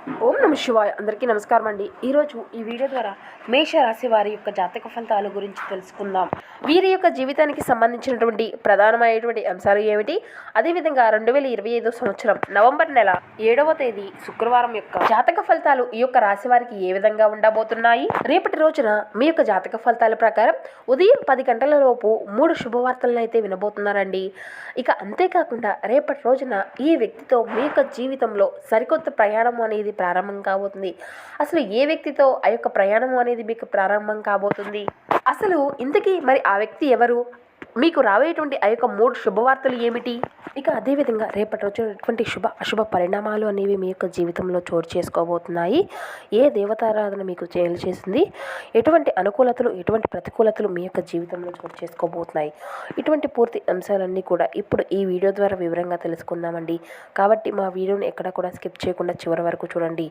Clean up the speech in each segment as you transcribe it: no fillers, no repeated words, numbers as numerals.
ఓం నమ శివాయ. అందరికీ నమస్కారం అండి. ఈరోజు ఈ వీడియో ద్వారా మేషరాశి వారి యొక్క జాతక ఫలితాల గురించి తెలుసుకుందాం. వీరి యొక్క జీవితానికి సంబంధించినటువంటి ప్రధానమైనటువంటి అంశాలు ఏమిటి, అదేవిధంగా 2025 సంవత్సరం నవంబర్ నెల 7వ తేదీ శుక్రవారం యొక్క జాతక ఫలితాలు ఈ యొక్క రాశి వారికి ఏ విధంగా ఉండబోతున్నాయి. రేపటి రోజున మీ యొక్క జాతక ఫలితాల ప్రకారం ఉదయం 10 గంటల లోపు 3 శుభవార్తలను అయితే వినబోతున్నారండి. ఇక అంతేకాకుండా రేపటి రోజున ఈ వ్యక్తితో మీ యొక్క జీవితంలో సరికొత్త ప్రయాణం అనేది ప్రారంభం కాబోతుంది. అసలు ఏ వ్యక్తితో ఆ యొక్క ప్రయాణం అనేది మీకు ప్రారంభం కాబోతుంది, అసలు ఇంతకీ మరి ఆ వ్యక్తి ఎవరు, మీకు రాబోయేటువంటి ఆ యొక్క 3 శుభవార్తలు ఏమిటి, ఇక అదేవిధంగా రేపటి రోజునటువంటి శుభ అశుభ పరిణామాలు అనేవి మీ యొక్క జీవితంలో చోటు చేసుకోబోతున్నాయి. ఏ దేవతారాధన మీకు చేయాలి చేసింది, ఎటువంటి అనుకూలతలు ఎటువంటి ప్రతికూలతలు మీ యొక్క జీవితంలో చోటు చేసుకోబోతున్నాయి, ఇటువంటి పూర్తి అంశాలన్నీ కూడా ఇప్పుడు ఈ వీడియో ద్వారా వివరంగా తెలుసుకుందామండి. కాబట్టి మా వీడియోని ఎక్కడ కూడా స్కిప్ చేయకుండా చివరి వరకు చూడండి.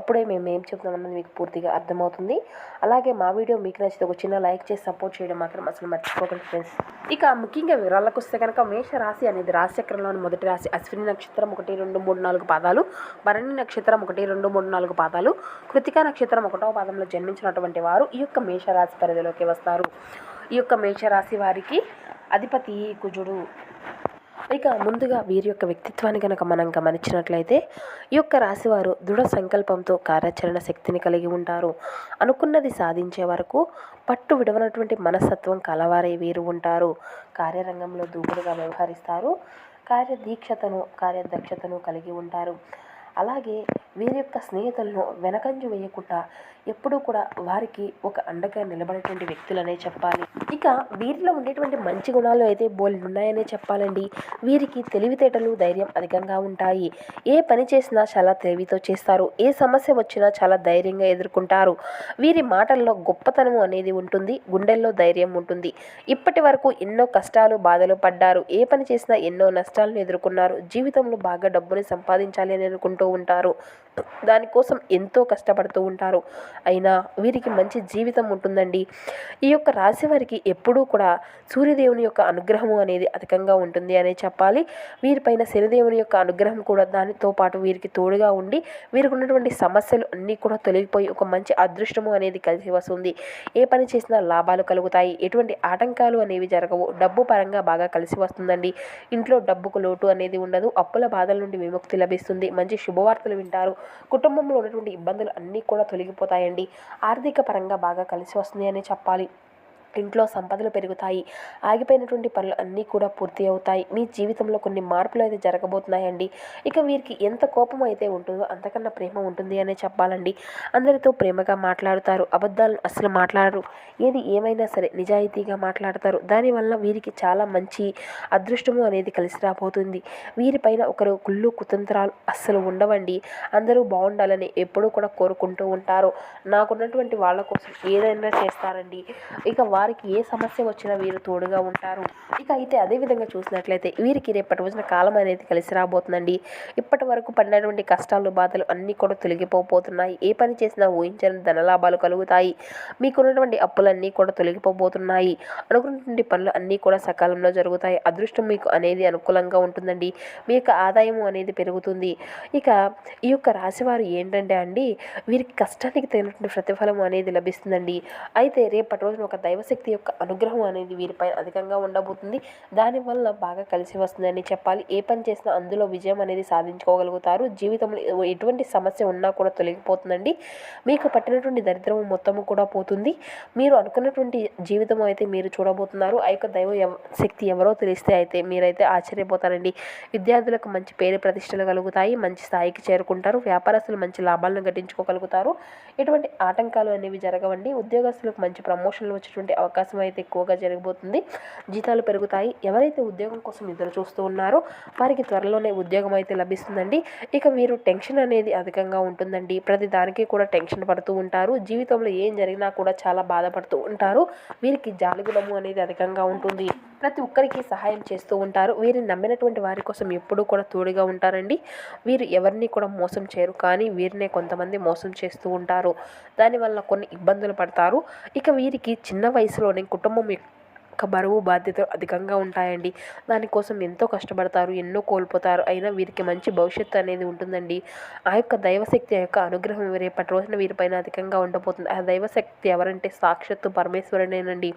అప్పుడే మేము ఏం చెప్తామన్నది మీకు పూర్తిగా అర్థమవుతుంది. అలాగే మా వీడియో మీకు నచ్చితే ఒక చిన్న లైక్ చేసి సపోర్ట్ చేయడం మాత్రం అసలు మర్చిపోకండి ఫ్రెండ్స్. ఇక ముఖ్యంగా వివరాలకు వస్తే కనుక మేషరాశి అనేది రాశిచక్రంలోని మొదటి రాశి. అశ్విని నక్షత్రం 1, 2, 3, 4 పాదాలు, భరణి నక్షత్రం 1, 2, 3, 4 పాదాలు, కృతికా నక్షత్రం 1వ పాదంలో జన్మించినటువంటి వారు ఈ యొక్క మేషరాశి పరిధిలోకి వస్తారు. ఈ యొక్క మేషరాశి వారికి అధిపతి కుజుడు. ఇక ముందుగా వీరి యొక్క వ్యక్తిత్వాన్ని కనుక మనం గమనించినట్లయితే ఈ యొక్క రాశివారు దృఢ సంకల్పంతో కార్యాచరణ శక్తిని కలిగి ఉంటారు. అనుకున్నది సాధించే వరకు పట్టు విడవనటువంటి మనస్తత్వం కలవారే వీరు ఉంటారు. కార్యరంగంలో దూకుడుగా వ్యవహరిస్తారు. కార్యదక్షతను కలిగి ఉంటారు. అలాగే వీరి యొక్క స్నేహితులను వెనకంజు వేయకుండా ఎప్పుడూ కూడా వారికి ఒక అండగా నిలబడేటువంటి వ్యక్తులనే చెప్పాలి. ఇక వీరిలో ఉండేటువంటి మంచి గుణాలు అయితే బోల్డ్ ఉన్నాయనే చెప్పాలండి. వీరికి తెలివితేటలు, ధైర్యం అధికంగా ఉంటాయి. ఏ పని చేసినా చాలా తెలివితో చేస్తారు. ఏ సమస్య వచ్చినా చాలా ధైర్యంగా ఎదుర్కొంటారు. వీరి మాటల్లో గొప్పతనం అనేది ఉంటుంది, గుండెల్లో ధైర్యం ఉంటుంది. ఇప్పటి వరకు ఎన్నో కష్టాలు, బాధలు పడ్డారు. ఏ పని చేసినా ఎన్నో నష్టాలను ఎదుర్కొన్నారు. జీవితంలో బాగా డబ్బుని సంపాదించాలి అని అనుకుంటూ ఉంటారు. దానికోసం ఎంతో కష్టపడుతూ ఉంటారు. అయినా వీరికి మంచి జీవితం ఉంటుందండి. ఈ యొక్క రాశి వారికి ఎప్పుడూ కూడా సూర్యదేవుని యొక్క అనుగ్రహము అనేది అధికంగా ఉంటుంది అనే చెప్పాలి. వీరిపైన శనిదేవుని యొక్క అనుగ్రహం కూడా దానితో పాటు వీరికి తోడుగా ఉండి వీరికి ఉన్నటువంటి సమస్యలు అన్నీ కూడా తొలగిపోయి ఒక మంచి అదృష్టము అనేది కలిసి వస్తుంది. ఏ పని చేసినా లాభాలు కలుగుతాయి. ఎటువంటి ఆటంకాలు అనేవి జరగవు. డబ్బు పరంగా బాగా కలిసి వస్తుందండి. ఇంట్లో డబ్బుకు లోటు అనేది ఉండదు. అప్పుల బాధల నుండి విముక్తి లభిస్తుంది. మంచి శుభవార్తలు వింటారు. కుటుంబంలో ఉన్నటువంటి ఇబ్బందులు అన్నీ కూడా తొలగిపోతాయండి. ఆర్థిక పరంగా బాగా కలిసి వస్తుంది అని చెప్పాలి. ఇంట్లో సంపదలు పెరుగుతాయి. ఆగిపోయినటువంటి పనులు అన్నీ కూడా పూర్తి అవుతాయి. మీ జీవితంలో కొన్ని మార్పులు అయితే జరగబోతున్నాయండి. ఇక వీరికి ఎంత కోపం అయితే ఉంటుందో అంతకన్నా ప్రేమ ఉంటుంది అనే చెప్పాలండి. అందరితో ప్రేమగా మాట్లాడుతారు. అబద్ధాలను అసలు మాట్లాడరు. ఏది ఏమైనా సరే నిజాయితీగా మాట్లాడతారు. దానివల్ల వీరికి చాలా మంచి అదృష్టము అనేది కలిసి రాబోతుంది. వీరిపైన ఒకరు కుళ్ళు కుతంత్రాలు అస్సలు ఉండవండి. అందరూ బాగుండాలని ఎప్పుడూ కూడా కోరుకుంటూ ఉంటారు. నాకున్నటువంటి వాళ్ళ కోసం ఏదైనా చేస్తారండి. ఇక వారికి ఏ సమస్య వచ్చినా వీరు తోడుగా ఉంటారు. ఇక అయితే అదేవిధంగా చూసినట్లయితే వీరికి రేపటి రోజున కాలం అనేది కలిసి రాబోతుందండి. ఇప్పటి వరకు పడినటువంటి కష్టాలు, బాధలు అన్నీ కూడా తొలగిపోబోతున్నాయి. ఏ పని చేసినా ఊహించని ధనలాభాలు కలుగుతాయి. మీకున్నటువంటి అప్పులన్నీ కూడా తొలగిపోబోతున్నాయి. అనుకున్నటువంటి పనులు అన్నీ కూడా సకాలంలో జరుగుతాయి. అదృష్టం మీకు అనేది అనుకూలంగా ఉంటుందండి. మీ యొక్క ఆదాయం అనేది పెరుగుతుంది. ఇక ఈ యొక్క రాశివారు ఏంటంటే అండి, వీరికి కష్టానికి తగినటువంటి ప్రతిఫలం అనేది లభిస్తుందండి. అయితే రేపటి రోజున ఒక దైవశక్తి యొక్క అనుగ్రహం అనేది వీరిపై అధికంగా ఉండబోతుంది. దానివల్ల బాగా కలిసి వస్తుందని చెప్పాలి. ఏ పని చేసినా అందులో విజయం అనేది సాధించుకోగలుగుతారు. జీవితంలో ఎటువంటి సమస్య ఉన్నా కూడా తొలగిపోతుందండి. మీకు పట్టినటువంటి దరిద్రము మొత్తము కూడా పోతుంది. మీరు అనుకున్నటువంటి జీవితం అయితే మీరు చూడబోతున్నారు. ఆ యొక్క దైవ శక్తి ఎవరో తెలిస్తే అయితే మీరైతే ఆశ్చర్యపోతారండి. విద్యార్థులకు మంచి పేరు ప్రతిష్టలు కలుగుతాయి. మంచి స్థాయికి చేరుకుంటారు. వ్యాపారస్తులు మంచి లాభాలను గడించుకోగలుగుతారు. ఎటువంటి ఆటంకాలు అనేవి జరగవండి. ఉద్యోగస్తులకు మంచి ప్రమోషన్లు వచ్చేటువంటి అవకాశం అయితే ఎక్కువగా జరగబోతుంది. జీతాలు పెరుగుతాయి. ఎవరైతే ఉద్యోగం కోసం ఎదురు చూస్తూ ఉన్నారో వారికి త్వరలోనే ఉద్యోగం అయితే లభిస్తుందండి. ఇక వీరు టెన్షన్ అనేది అధికంగా ఉంటుందండి. ప్రతి దానికి కూడా టెన్షన్ పడుతూ ఉంటారు. జీవితంలో ఏం జరిగినా కూడా చాలా బాధపడుతూ ఉంటారు. వీరికి జాలిగుణము అనేది అధికంగా ఉంటుంది. ప్రతి ఒక్కరికి సహాయం చేస్తూ ఉంటారు. వీరిని నమ్మినటువంటి వారి కోసం ఎప్పుడూ కూడా తోడుగా ఉంటారండి. వీరు ఎవరిని కూడా మోసం చేయరు, కానీ వీరినే కొంతమంది మోసం చేస్తూ ఉంటారు. దానివల్ల కొన్ని ఇబ్బందులు పడతారు. ఇక వీరికి చిన్న వయసులోనే కుటుంబం యొక్క బరువు బాధ్యతలు అధికంగా ఉంటాయండి. దానికోసం ఎంతో కష్టపడతారు, ఎన్నో కోల్పోతారు. అయినా వీరికి మంచి భవిష్యత్తు అనేది ఉంటుందండి. ఆ యొక్క దైవశక్తి యొక్క అనుగ్రహం రేపటి రోజున వీరిపైన అధికంగా ఉండబోతుంది. ఆ దైవశక్తి ఎవరంటే సాక్షాత్తు పరమేశ్వరుడేనండి.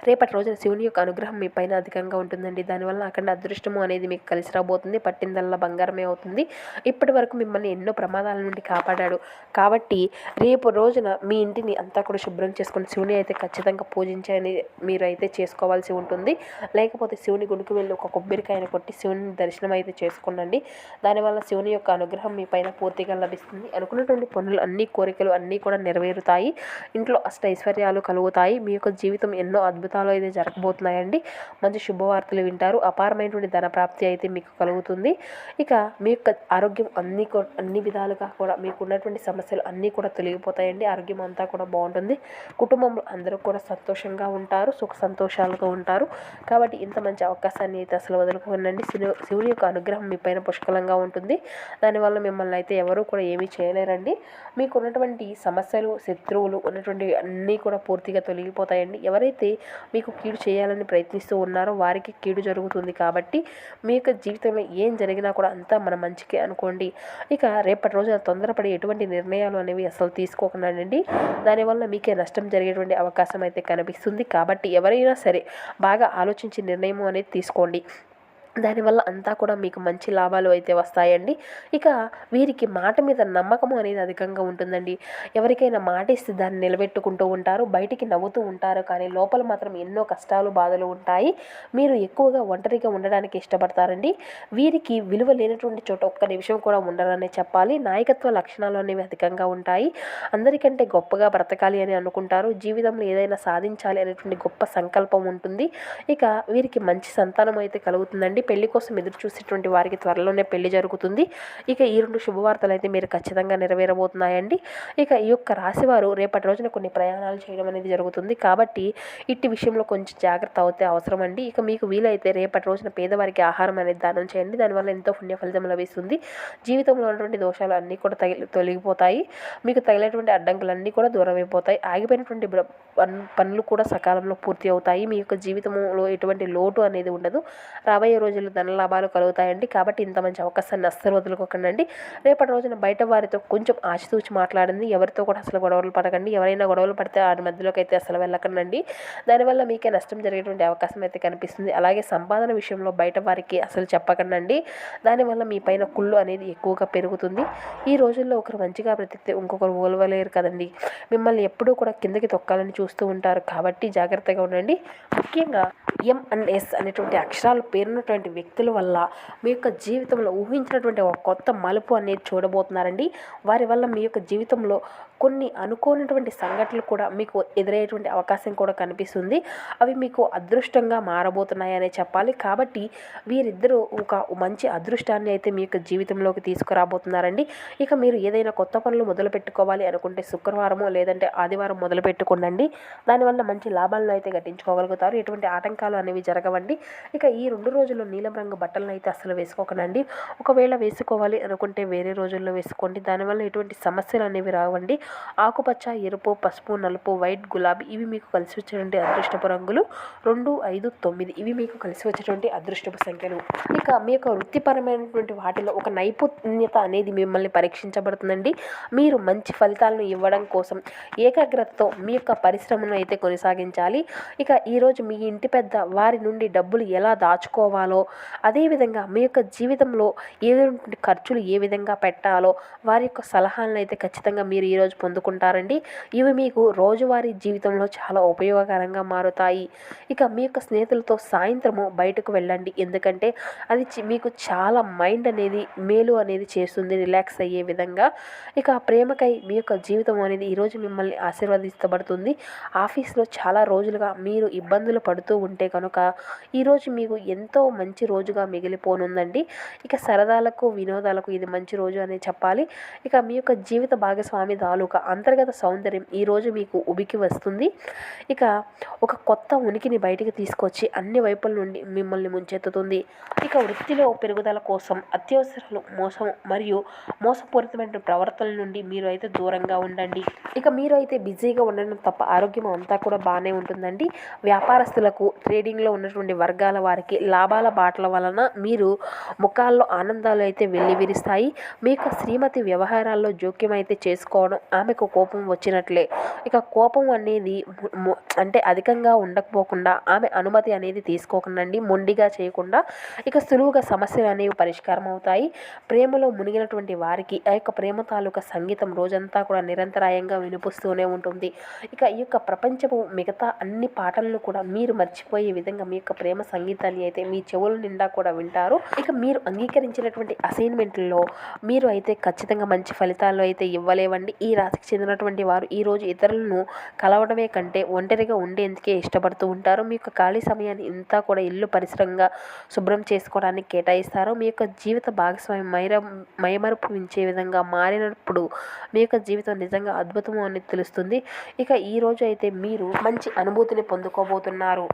రేపటి రోజున శివుని యొక్క అనుగ్రహం మీ పైన అధికంగా ఉంటుందండి. దానివల్ల అఖండ అదృష్టము అనేది మీకు కలిసి రాబోతుంది. పట్టిందల్లా బంగారమే అవుతుంది. ఇప్పటి వరకు మిమ్మల్ని ఎన్నో ప్రమాదాల నుండి కాపాడాడు. కాబట్టి రేపు రోజున మీ ఇంటిని అంతా కూడా శుభ్రం చేసుకొని శివుని అయితే ఖచ్చితంగా పూజించని మీరు అయితే చేసుకోవాల్సి ఉంటుంది. లేకపోతే శివుని గుడికి వెళ్ళి ఒక కొబ్బరికాయను కొట్టి శివుని దర్శనం అయితే చేసుకోండి. దానివల్ల శివుని యొక్క అనుగ్రహం మీ పైన పూర్తిగా లభిస్తుంది. అనుకున్నటువంటి పనులు అన్ని కోరికలు అన్నీ కూడా నెరవేరుతాయి. ఇంట్లో అష్ట ఐశ్వర్యాలు కలుగుతాయి. మీ యొక్క జీవితం ఎన్నో అద్భుతాలు అయితే జరగబోతున్నాయండి. మంచి శుభవార్తలు వింటారు. అపారమైనటువంటి ధన ప్రాప్తి అయితే మీకు కలుగుతుంది. ఇక మీ యొక్క ఆరోగ్యం అన్ని విధాలుగా కూడా మీకు ఉన్నటువంటి సమస్యలు అన్నీ కూడా తొలగిపోతాయండి. ఆరోగ్యం అంతా కూడా బాగుంటుంది. కుటుంబంలో అందరూ కూడా సంతోషంగా ఉంటారు, సుఖ సంతోషాలతో ఉంటారు. కాబట్టి ఇంత మంచి అవకాశాన్ని అయితే అసలు వదులుకోనండి. శివుని యొక్క అనుగ్రహం మీ పైన పుష్కలంగా ఉంటుంది. దానివల్ల మిమ్మల్ని అయితే ఎవరూ కూడా ఏమీ చేయలేరండి. మీకు ఉన్నటువంటి సమస్యలు, శత్రువులు ఉన్నటువంటి అన్నీ కూడా పూర్తిగా తొలగిపోతాయండి. ఎవరైతే మీకు కీడు చేయాలని ప్రయత్నిస్తూ ఉన్నారో వారికి కీడు జరుగుతుంది. కాబట్టి మీ యొక్క జీవితంలో ఏం జరిగినా కూడా అంతా మన మంచికే అనుకోండి. ఇక రేపటి రోజున తొందరపడి ఎటువంటి నిర్ణయాలు అనేవి అసలు తీసుకోకండి. దానివల్ల మీకే నష్టం జరిగేటువంటి అవకాశం అయితే కనిపిస్తుంది. కాబట్టి ఎవరైనా సరే బాగా ఆలోచించి నిర్ణయం అనేది తీసుకోండి. దానివల్ల అంతా కూడా మీకు మంచి లాభాలు అయితే వస్తాయండి. ఇక వీరికి మాట మీద నమ్మకము అనేది అధికంగా ఉంటుందండి. ఎవరికైనా మాట ఇస్తే దాన్ని నిలబెట్టుకుంటూ ఉంటారు. బయటికి నవ్వుతూ ఉంటారు, కానీ లోపల మాత్రం ఎన్నో కష్టాలు బాధలు ఉంటాయి. మీరు ఎక్కువగా ఒంటరిగా ఉండడానికి ఇష్టపడతారండి. వీరికి విలువ లేనటువంటి చోట ఒక్క నిమిషం కూడా ఉండరనే చెప్పాలి. నాయకత్వ లక్షణాలు అనేవి అధికంగా ఉంటాయి. అందరికంటే గొప్పగా బ్రతకాలి అని అనుకుంటారు. జీవితంలో ఏదైనా సాధించాలి అనేటువంటి గొప్ప సంకల్పం ఉంటుంది. ఇక వీరికి మంచి సంతానం అయితే కలుగుతుందండి. పెళ్లి కోసం ఎదురు చూసేటువంటి వారికి త్వరలోనే పెళ్లి జరుగుతుంది. ఇక ఈ 2 శుభవార్తలు అయితే మీరు ఖచ్చితంగా నెరవేరబోతున్నాయండి. ఇక ఈ యొక్క రాశివారు రేపటి రోజున కొన్ని ప్రయాణాలు చేయడం అనేది జరుగుతుంది. కాబట్టి ఇట్టి విషయంలో కొంచెం జాగ్రత్త అవుతే అవసరం అండి. ఇక మీకు వీలైతే రేపటి రోజున పేదవారికి ఆహారం అనేది దానం చేయండి. దానివల్ల ఎంతో పుణ్య ఫలితం లభిస్తుంది. జీవితంలో ఉన్నటువంటి దోషాలు అన్నీ కూడా తొలగిపోతాయి. మీకు తగిలేటువంటి అడ్డంకులన్నీ కూడా దూరం అయిపోతాయి. ఆగిపోయినటువంటి పనులు కూడా సకాలంలో పూర్తి అవుతాయి. మీ యొక్క జీవితంలో ఎటువంటి లోటు అనేది ఉండదు. రాబోయే రోజుల్లో ధన లాభాలు కలుగుతాయండి. కాబట్టి ఇంత మంచి అవకాశాన్ని అస్సలు వదులుకోకండి. రేపటి రోజున బయట వారితో కొంచెం ఆచితూచి మాట్లాడండి. ఎవరితో కూడా అసలు గొడవలు పడకండి. ఎవరైనా గొడవలు పడితే వారి మధ్యలోకి అయితే అసలు వెళ్ళకండి. దానివల్ల మీకే నష్టం జరిగేటువంటి అవకాశం అయితే కనిపిస్తుంది. అలాగే సంపాదన విషయంలో బయట వారికి అసలు చెప్పకండి. దానివల్ల మీ పైన కుళ్ళు అనేది ఎక్కువగా పెరుగుతుంది. ఈ రోజుల్లో ఒకరు మంచిగా బ్రతికితే ఇంకొకరు ఓలవలేరు కదండి. మిమ్మల్ని ఎప్పుడూ కూడా కిందకి తొక్కాలని చూస్తూ ఉంటారు. కాబట్టి జాగ్రత్తగా ఉండండి. ముఖ్యంగా M&S అనేటువంటి అక్షరాలు పేరున్నటువంటి వ్యక్తుల వల్ల మీ యొక్క జీవితంలో ఊహించినటువంటి ఒక కొత్త మలుపు అనేది చూడబోతున్నారండి. వారి వల్ల మీ యొక్క జీవితంలో కొన్ని అనుకోనటువంటి సంఘటనలు కూడా మీకు ఎదురయ్యేటువంటి అవకాశం కూడా కనిపిస్తుంది. అవి మీకు అదృష్టంగా మారబోతున్నాయనే చెప్పాలి. కాబట్టి వీరిద్దరూ ఒక మంచి అదృష్టాన్ని అయితే మీ యొక్క జీవితంలోకి తీసుకురాబోతున్నారండి. ఇక మీరు ఏదైనా కొత్త పనులు మొదలు పెట్టుకోవాలి అనుకుంటే శుక్రవారమో లేదంటే ఆదివారం మొదలు పెట్టుకోండి. దానివల్ల మంచి లాభాలను అయితే గట్టించుకోగలుగుతారు. ఎటువంటి ఆటంకాలు అనేవి జరగవండి. ఇక ఈ 2 రోజుల్లో నీలం రంగు బట్టలను అయితే అసలు వేసుకోకండి. ఒకవేళ వేసుకోవాలి అనుకుంటే వేరే రోజుల్లో వేసుకోండి. దానివల్ల ఎటువంటి సమస్యలు అనేవి రావండి. ఆకుపచ్చ, ఎరుపు, పసుపు, నలుపు, వైట్, గులాబీ ఇవి మీకు కలిసి వచ్చేటువంటి అదృష్టపు రంగులు. 2, 5, 9 ఇవి మీకు కలిసి వచ్చేటువంటి అదృష్టపు సంఖ్యలు. ఇక మీ యొక్క వృత్తిపరమైనటువంటి వాటిలో ఒక నైపుణ్యత అనేది మిమ్మల్ని పరీక్షించబడుతుందండి. మీరు మంచి ఫలితాలను ఇవ్వడం కోసం ఏకాగ్రతతో మీ యొక్క పరిశ్రమను అయితే కొనసాగించాలి. ఇక ఈరోజు మీ ఇంటి పెద్ద వారి నుండి డబ్బులు ఎలా దాచుకోవాలో, అదేవిధంగా మీ యొక్క జీవితంలో ఏదైనా ఖర్చులు ఏ విధంగా పెట్టాలో వారి యొక్క సలహాలను అయితే ఖచ్చితంగా మీరు ఈరోజు పొందుకుంటారండి. ఇవి మీకు రోజువారీ జీవితంలో చాలా ఉపయోగకరంగా మారుతాయి. ఇక మీ యొక్క స్నేహితులతో సాయంత్రము బయటకు వెళ్ళండి. ఎందుకంటే అది మీకు చాలా మైండ్ అనేది మేలు అనేది చేస్తుంది, రిలాక్స్ అయ్యే విధంగా. ఇక ప్రేమకై మీ యొక్క జీవితం అనేది ఈరోజు మిమ్మల్ని ఆశీర్వదించబడుతుంది. ఆఫీస్లో చాలా రోజులుగా మీరు ఇబ్బందులు పడుతూ ఉంటే ఉంటే కనుక ఈరోజు మీకు ఎంతో మంచి రోజుగా మిగిలిపోనుందండి. ఇక సరదాలకు వినోదాలకు ఇది మంచి రోజు అనే చెప్పాలి. ఇక మీ యొక్క జీవిత భాగస్వామి తాలూకా అంతర్గత సౌందర్యం ఈరోజు మీకు ఉబికి వస్తుంది. ఇక ఒక కొత్త ఉనికిని బయటికి తీసుకొచ్చి అన్ని వైపుల నుండి మిమ్మల్ని ముంచెత్తుతుంది. ఇక వృత్తిలో పెరుగుదల కోసం అత్యవసరాలు, మోసం మరియు మోసపూరితమైన ప్రవర్తనల నుండి మీరు అయితే దూరంగా ఉండండి. ఇక మీరు అయితే బిజీగా ఉండడం తప్ప ఆరోగ్యం అంతా కూడా బాగానే ఉంటుందండి. వ్యాపారస్తులకు, ట్రేడింగ్లో ఉన్నటువంటి వర్గాల వారికి లాభాల బాటల వలన మీరు ముఖాల్లో ఆనందాలు అయితే వెల్లివిరుస్తాయి. మీకు శ్రీమతి వ్యవహారాల్లో జోక్యం అయితే చేసుకోవడం ఆమెకు కోపం వచ్చినట్లే. ఇక కోపం అనేది అంటే అధికంగా ఉండకపోకుండా ఆమె అనుమతి అనేది తీసుకోకండి, మొండిగా చేయకుండా. ఇక సులువుగా సమస్యలు అనేవి పరిష్కారం అవుతాయి. ప్రేమలో మునిగినటువంటి వారికి ఆ యొక్క ప్రేమ తాలూకా సంగీతం రోజంతా కూడా నిరంతరాయంగా వినిపిస్తూనే ఉంటుంది. ఇక ఈ యొక్క ప్రపంచపు మిగతా అన్ని పాటలను కూడా మీరు మర్చిపోయే విధంగా మీ యొక్క ప్రేమ సంగీతాన్ని అయితే మీ చెవుల నిండా కూడా వింటారు. ఇక మీరు అంగీకరించినటువంటి అసైన్మెంట్లలో మీరు అయితే ఖచ్చితంగా మంచి ఫలితాలు అయితే ఇవ్వలేవండి. ఈ రాశికి చెందినటువంటి వారు ఈరోజు ఇతరులను కలవడమే కంటే ఒంటరిగా ఉండేందుకే ఇష్టపడుతూ ఉంటారు. మీ యొక్క ఖాళీ సమయాన్ని ఇంతా కూడా ఇల్లు పరిసరంగా శుభ్రం చేసుకోవడానికి కేటాయిస్తారు. మీ యొక్క జీవిత భాగస్వామి మైమరుపు ఉంచే విధంగా మారినప్పుడు మీ యొక్క జీవితం నిజంగా అద్భుతము అని తెలుస్తుంది. ఇక ఈరోజు అయితే మీరు మంచి అనుభూతిని పొందుకోబోతున్నారు.